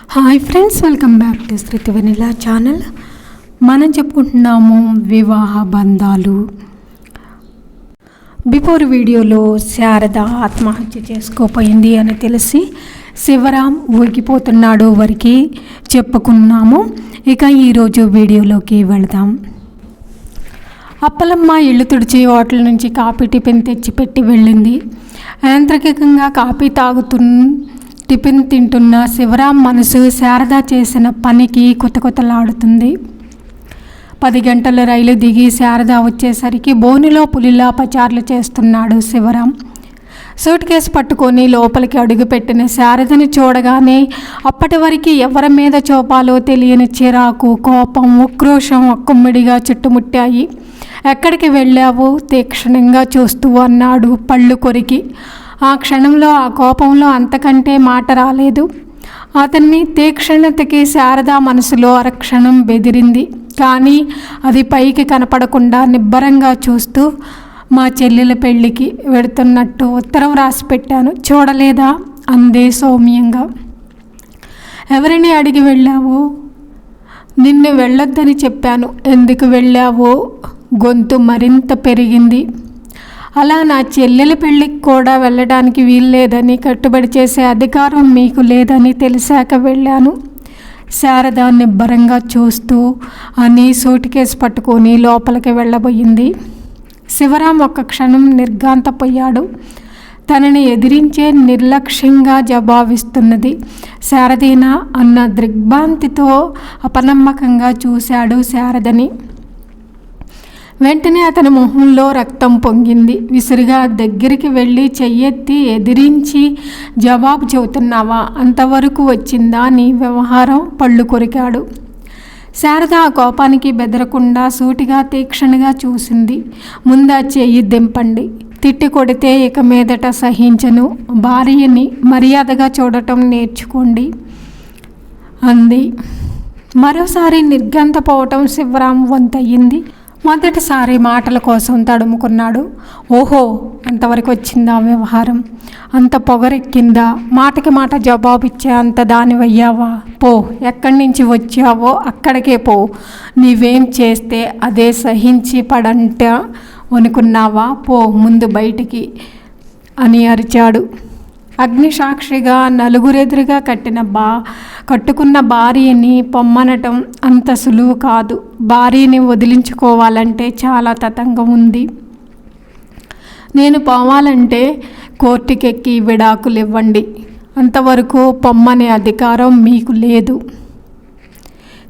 Hi friends, welcome back to Shruti vanilla channel. మనం చెప్పుకుంటున్నాము వివాహ బంధాలు. బిఫోర్ వీడియోలో శారద ఆత్మహత్య చేసుకోపోయింది అని తెలిసి శివరాం ఊగిపోతున్నాడు వరకు చెప్పుకున్నాము. ఇక ఈరోజు వీడియోలోకి వెళదాం. అప్పలమ్మ ఇల్లు తుడిచి హోటల్ నుంచి కాఫీ టిఫిన్ తెచ్చిపెట్టి వెళ్ళింది. యాంత్రికంగా కాఫీ టిఫిన్ తింటున్న శివరాం మనసు శారద చేసిన పనికి కొత్తలాడుతుంది. 10 గంటల రైలు దిగి శారద వచ్చేసరికి బోనిలో పులిలా పచార్లు చేస్తున్నాడు శివరాం. సూట్ కేసు పట్టుకొని లోపలికి అడుగుపెట్టిన శారదని చూడగానే అప్పటి వరకు ఎవరి మీద చూపాలో తెలియని చిరాకు, కోపం, ఉక్రోషం ఒక్కమ్మిడిగా చుట్టుముట్టాయి. ఎక్కడికి వెళ్ళావు? తీక్షణంగా చూస్తూ అన్నాడు పళ్ళు కొరికి. ఆ క్షణంలో ఆ కోపంలో అంతకంటే మాట రాలేదు. అతన్ని తీక్షణతకి శారద మనసులో అరక్షణం బెదిరింది. కానీ అది పైకి కనపడకుండా నిబ్బరంగా చూస్తూ, మా చెల్లెల పెళ్ళికి వెడుతున్నట్టు ఉత్తరం రాసి పెట్టాను, చూడలేదా అందే సౌమ్యంగా. ఎవరిని అడిగి వెళ్ళావు? నిన్ను వెళ్ళొద్దని చెప్పాను. ఎందుకు వెళ్ళావో? గొంతు మరింత పెరిగింది. అలా నా చెల్లెల పెళ్ళికి కూడా వెళ్ళడానికి వీల్లేదని, కట్టుబడి చేసే అధికారం మీకు లేదని తెలిసాక వెళ్ళాను. శారద నిబ్బరంగా చూస్తూ అని సూట్ కేసు పట్టుకొని లోపలికి వెళ్ళబోయింది. శివరాం ఒక్క క్షణం నిర్ఘాంతపోయాడు. తనని ఎదిరించే నిర్లక్ష్యంగా జవాబిస్తున్నది శారదేనా అన్న దిగ్భ్రాంతితో అపనమ్మకంగా చూశాడు శారదని. వెంటనే అతని మొహంలో రక్తం పొంగింది. విసురుగా దగ్గరికి వెళ్ళి చెయ్యెత్తి ఎదిరించి, జవాబు చెబుతున్నావా? అంతవరకు వచ్చిందా నీ వ్యవహారం? పళ్ళు కొరికాడు. శారద ఆ కోపానికి బెదరకుండా సూటిగా తీక్షణగా చూసింది. ముందా చెయ్యి దింపండి. తిట్టి కొడితే ఇక మీదట సహించను. భార్యని మర్యాదగా చూడటం నేర్చుకోండి అంది. మరోసారి నిర్ఘాంతపోవటం శివరాం వంతయ్యింది. మొదటిసారి మాటల కోసం తడుముకున్నాడు. ఓహో, అంతవరకు వచ్చిందా వ్యవహారం? అంత పొగరెక్కిందా? మాటకి మాట జవాబిచ్చే అంత దానివయ్యావా? పో, ఎక్కడి నుంచి వచ్చావో అక్కడికే పో. నీవేం చేస్తే అదే సహించి పడంట అనుకున్నావా? పో ముందు బయటికి అని అరిచాడు. అగ్నిసాక్షిగా నలుగురెదురుగా కట్టుకున్న భార్యని పొమ్మనటం అంత సులువు కాదు. భార్యని వదిలించుకోవాలంటే చాలా తతంగం ఉంది. నేను పోవాలంటే కోర్టుకెక్కి విడాకులు ఇవ్వండి. అంతవరకు పొమ్మనే అధికారం మీకు లేదు.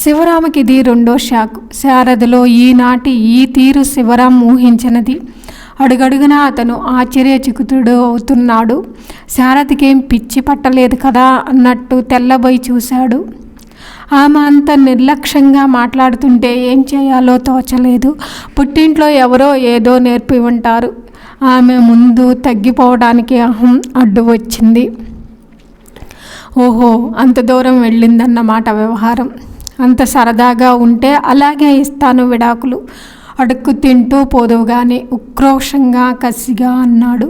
శివరాముకి ఇది రెండో షాక్. శారదలో ఈనాటి ఈ తీరు శివరాం ఊహించినది. అడుగడుగునా అతను ఆశ్చర్యచకితుడు అవుతున్నాడు. శారదకేం పిచ్చి పట్టలేదు కదా అన్నట్టు తెల్లబోయి చూశాడు. ఆమె అంత నిర్లక్ష్యంగా మాట్లాడుతుంటే ఏం చేయాలో తోచలేదు. పుట్టింట్లో ఎవరో ఏదో నేర్పి ఉంటారు. ఆమె ముందు తగ్గిపోవడానికి అహం అడ్డు వచ్చింది. ఓహో, అంత దూరం వెళ్ళిందన్నమాట వ్యవహారం. అంత సరదాగా ఉంటే అలాగే ఇస్తాను విడాకులు. అడుక్కు తింటూ పోదువుగానే ఉక్రోషంగా కసిగా అన్నాడు.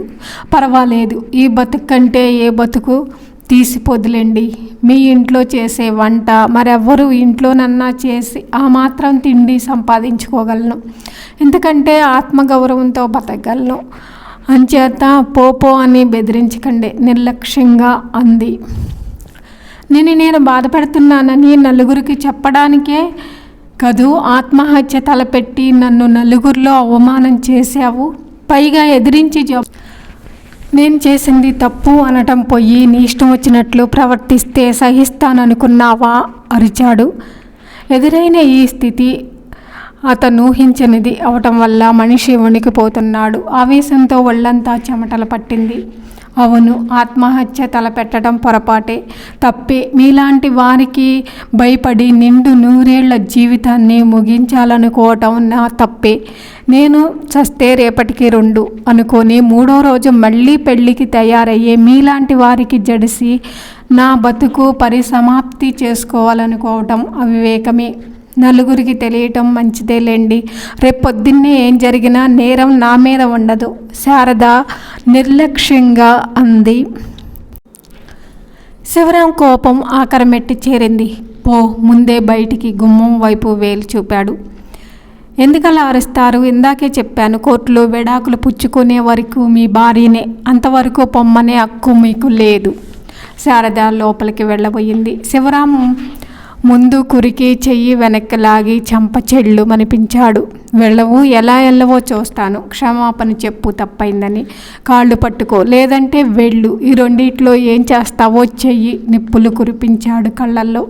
పర్వాలేదు, ఈ బతుకు కంటే ఏ బతుకు తీసిపోదులేండి. మీ ఇంట్లో చేసే వంట మరెవ్వరూ ఇంట్లోనన్నా చేసి ఆ మాత్రం తిండి సంపాదించుకోగలను. ఎందుకంటే ఆత్మగౌరవంతో బతకగలను. అంచేత పోపో అని బెదిరించకండి నిర్లక్ష్యంగా అంది. నేను బాధపడుతున్నానని నలుగురికి చెప్పడానికే కదూ ఆత్మహత్య తలపెట్టి నన్ను నలుగురిలో అవమానం చేశావు. పైగా ఎదిరించి నేను చేసింది తప్పు అనటం పోయి నీ ఇష్టం వచ్చినట్లు ప్రవర్తిస్తే సహిస్తాననుకున్నావా అరిచాడు. ఎదురైన ఈ స్థితి అతను ఊహించనిది అవటం వల్ల మనిషి వణికిపోతున్నాడు. ఆవేశంతో ఒళ్ళంతా చెమటలు పట్టింది. అవును, ఆత్మహత్య తలపెట్టడం పొరపాటే, తప్పే. మీలాంటి వారికి భయపడి నిండు 100 ఏళ్ల జీవితాన్ని ముగించాలనుకోవటం నా తప్పే. నేను చస్తే రేపటికి 2 అనుకొని 3వ రోజు మళ్ళీ పెళ్ళికి తయారయ్యే మీలాంటి వారికి జడిసి నా బతుకు పరిసమాప్తి చేసుకోవాలనుకోవటం అవివేకమే. నలుగురికి తెలియటం మంచిదేలేండి. రేపొద్దున్నే ఏం జరిగినా నేరం నా మీద ఉండదు. శారద నిర్లక్ష్యంగా అంది. శివరాం కోపం ఆకరమెట్టి చేరింది. పో, ముందే బయటికి గుమ్మం వైపు వేలు చూపాడు. ఎందుకలా అరుస్తారు? ఇందాకే చెప్పాను, కోర్టులో విడాకులు పుచ్చుకునే వరకు మీ భార్యనే, అంతవరకు పొమ్మనే హక్కు మీకు లేదు. శారద లోపలికి వెళ్ళబోయింది. శివరాం ముందు కురికి చెయ్యి వెనక్కి లాగి చంప చెళ్ళు మనిపించాడు. వెళ్ళవు, ఎలా వెళ్ళవో చూస్తాను. క్షమాపణ చెప్పు, తప్పైందని. కాళ్ళు పట్టుకో, లేదంటే వెళ్ళు. ఈ రెండిట్లో ఏం చేస్తావో చెయ్యి. నిప్పులు కురిపించాడు కళ్ళల్లో.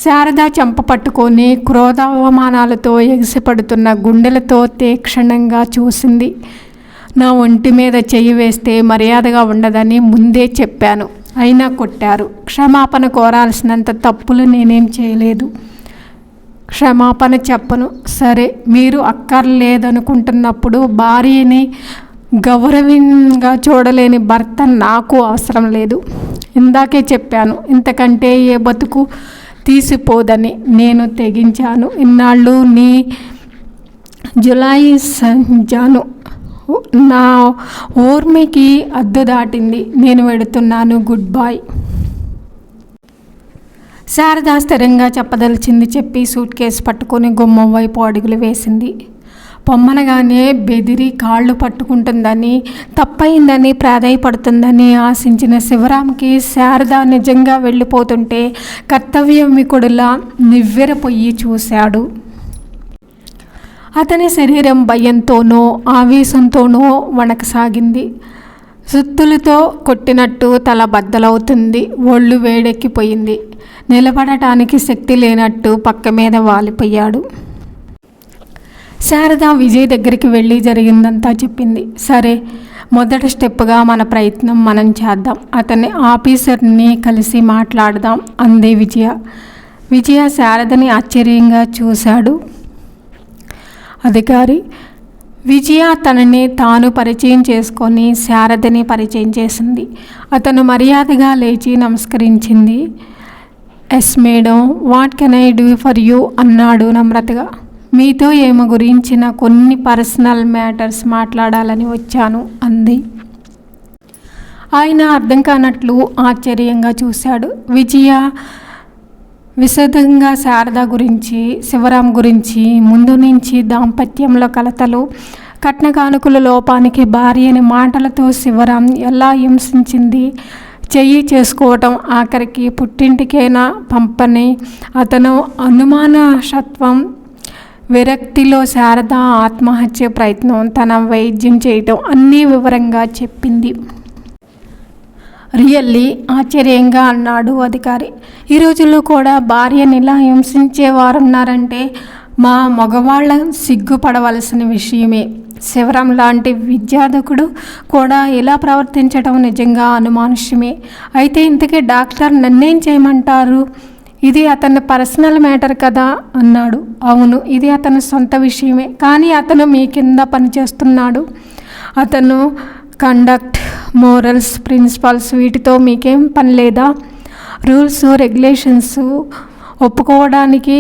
శారద చెంప పట్టుకొని క్రోధావమానాలతో ఎగిసిపడుతున్న గుండెలతో తీక్షణంగా చూసింది. నా ఒంటి మీద చెయ్యి వేస్తే మర్యాదగా ఉండదని ముందే చెప్పాను, అయినా కొట్టారు. క్షమాపణ కోరాల్సినంత తప్పులు నేనేం చేయలేదు. క్షమాపణ చెప్పను. సరే, మీరు అక్కర్లేదనుకుంటున్నప్పుడు భార్యని గౌరవంగా చూడలేని భర్త నాకు అవసరం లేదు. ఇందాకే చెప్పాను, ఇంతకంటే ఏ బతుకు తీసిపోదని. నేను తెగించాను. ఇన్నాళ్ళు నీ జులాయి సంజాను. నా ఓర్మికి అద్దు దాటింది. నేను వెడుతున్నాను. Good bye. శారద స్థిరంగా చెప్పదలిచింది చెప్పి సూట్ కేసు పట్టుకొని గుమ్మం వైపు అడుగులు వేసింది. పొమ్మనగానే బెదిరి కాళ్ళు పట్టుకుంటుందని, తప్పయిందని ప్రాధాయపడుతుందని ఆశించిన శివరాంకి శారద నిజంగా వెళ్ళిపోతుంటే కర్తవ్యమికుడులా నివ్వెరపోయి చూశాడు. అతని శరీరం భయంతోనో ఆవేశంతోనో వణకసాగింది. సుత్తులతో కొట్టినట్టు తల బద్దలవుతుంది. ఒళ్ళు వేడెక్కిపోయింది. నిలబడటానికి శక్తి లేనట్టు పక్క మీద వాలిపోయాడు. శారద విజయ్ దగ్గరికి వెళ్ళి జరిగిందంతా చెప్పింది. సరే, మొదటి స్టెప్గా మన ప్రయత్నం మనం చేద్దాం. అతని ఆఫీసర్ని కలిసి మాట్లాడదాం అంది విజయ. విజయ శారదని ఆశ్చర్యంగా చూశాడు. అధికారి విజయ తనని తాను పరిచయం చేసుకొని శారదని పరిచయం చేసింది. అతను మర్యాదగా లేచి నమస్కరించింది. Yes madam, what can I do for you అన్నాడు నమ్రతగా. మీతో ఏమో గురించిన కొన్ని పర్సనల్ మ్యాటర్స్ మాట్లాడాలని వచ్చాను అంది. ఆయన అర్థం కానట్లు ఆశ్చర్యంగా చూశాడు. విజయ విశదంగా శారద గురించి, శివరాం గురించి, ముందు నుంచి దాంపత్యంలో కలతలు, కట్న కానుకల లోపానికి భార్యని మాటలతో శివరాం ఎలా హింసించింది, చెయ్యి చేసుకోవటం, ఆఖరికి పుట్టింటికైనా పంపని అతను అనుమానశత్వం, విరక్తిలో శారద ఆత్మహత్య ప్రయత్నం, తన వైద్యం చేయటం అన్నీ వివరంగా చెప్పింది. రియల్లీ ఆశ్చర్యంగా అన్నాడు అధికారి. ఈ రోజుల్లో కూడా భార్యని ఇలా హింసించేవారున్నారంటే మా మగవాళ్ళ సిగ్గుపడవలసిన విషయమే. శివరాం లాంటి విద్యార్థకుడు కూడా ఇలా ప్రవర్తించడం నిజంగా అనుమానుష్యమే. అయితే ఇంతకీ డాక్టర్ నన్నేం చేయమంటారు? ఇది అతని పర్సనల్ మ్యాటర్ కదా అన్నాడు. అవును, ఇది అతని సొంత విషయమే, కానీ అతను మీ కింద పనిచేస్తున్నాడు. అతను కండక్ట్, మోరల్స్, ప్రిన్సిపల్స్ వీటితో మీకేం పని లేదా? రూల్స్, రెగ్యులేషన్స్ ఒప్పుకోవడానికి,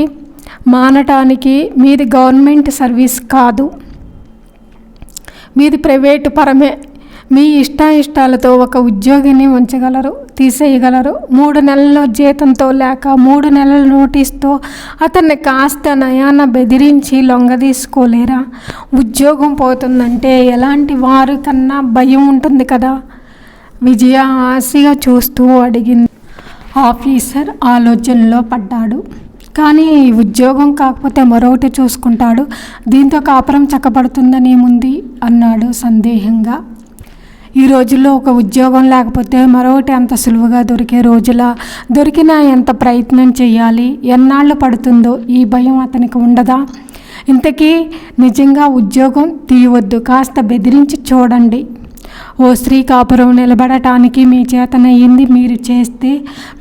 మానటానికి మీది గవర్నమెంట్ సర్వీస్ కాదు, మీది ప్రైవేటు పరమే. మీ ఇష్టాలతో ఒక ఉద్యోగిని ఉంచగలరు, తీసేయగలరు. 3 నెలల జీతంతో లేక 3 నెలల నోటీస్తో అతన్ని కాస్త నయాన బెదిరించి లొంగదీసుకోలేరా? ఉద్యోగం పోతుందంటే ఎలాంటి వారి కన్నా భయం ఉంటుంది కదా. విజయ ఆశగా చూస్తూ అడిగింది. ఆఫీసర్ ఆలోచనలో పడ్డాడు. కానీ ఉద్యోగం కాకపోతే మరొకటి చూసుకుంటాడు, దీంతో కాపురం చక్కబడుతుందనేముంది అన్నాడు సందేహంగా. ఈ రోజుల్లో ఒక ఉద్యోగం లేకపోతే మరొకటి అంత సులువుగా దొరికే రోజులా? దొరికినా ఎంత ప్రయత్నం చేయాలి, ఎన్నాళ్ళు పడుతుందో ఈ భయం అతనికి ఉండదా? ఇంతకీ నిజంగా ఉద్యోగం తీయవద్దు, కాస్త బెదిరించి చూడండి. ఓ స్త్రీ కాపురం నిలబడటానికి మీ చేతనయ్యింది మీరు చేస్తే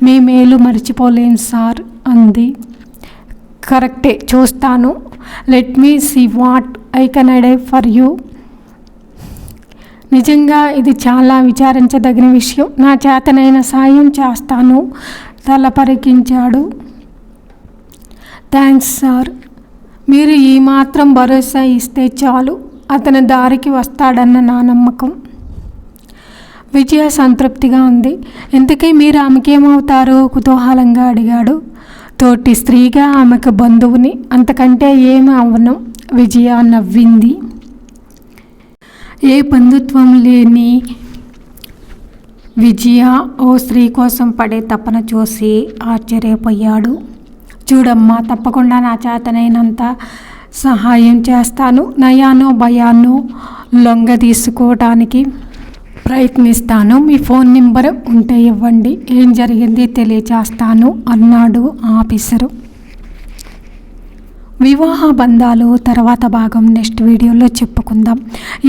మీ మేలు మర్చిపోలేం సార్ అంది. కరెక్టే, చూస్తాను. Let me see what I can do for you. నిజంగా ఇది చాలా విచారించదగిన విషయం. నా చేతనైన సాయం చేస్తాను. తల పరికించాడు. Thanks sir. మీరు ఈ మాత్రం భరోసా ఇస్తే చాలు. అతని దారికి వస్తాడన్న నా నమ్మకం. విజయ సంతృప్తిగా ఉంది. ఇంతకీ మీరు ఆమెకేమవుతారు? కుతూహలంగా అడిగాడు. తోటి స్త్రీగా ఆమెకు బంధువుని, అంతకంటే ఏమి అవ్వను. విజయ నవ్వింది. ఏ బంధుత్వం లేని విజయ ఓ స్త్రీ కోసం పడే తపన చూసి ఆశ్చర్యపోయాడు. చూడమ్మా, తప్పకుండా నా చేతనైనంత సహాయం చేస్తాను. నయానో భయానో లొంగ తీసుకోవడానికి ప్రయత్నిస్తాను. మీ ఫోన్ నెంబర్ ఉంటే ఇవ్వండి, ఏం జరిగింది తెలియచేస్తాను అన్నాడు ఆఫీసరు. వివాహ బంధాలు తర్వాత భాగం నెక్స్ట్ వీడియోలో చెప్పుకుందాం.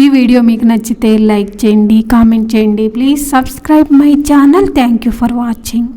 ఈ వీడియో మీకు నచ్చితే లైక్ చేయండి, కామెంట్ చేయండి. Please subscribe my channel. Thank you for watching.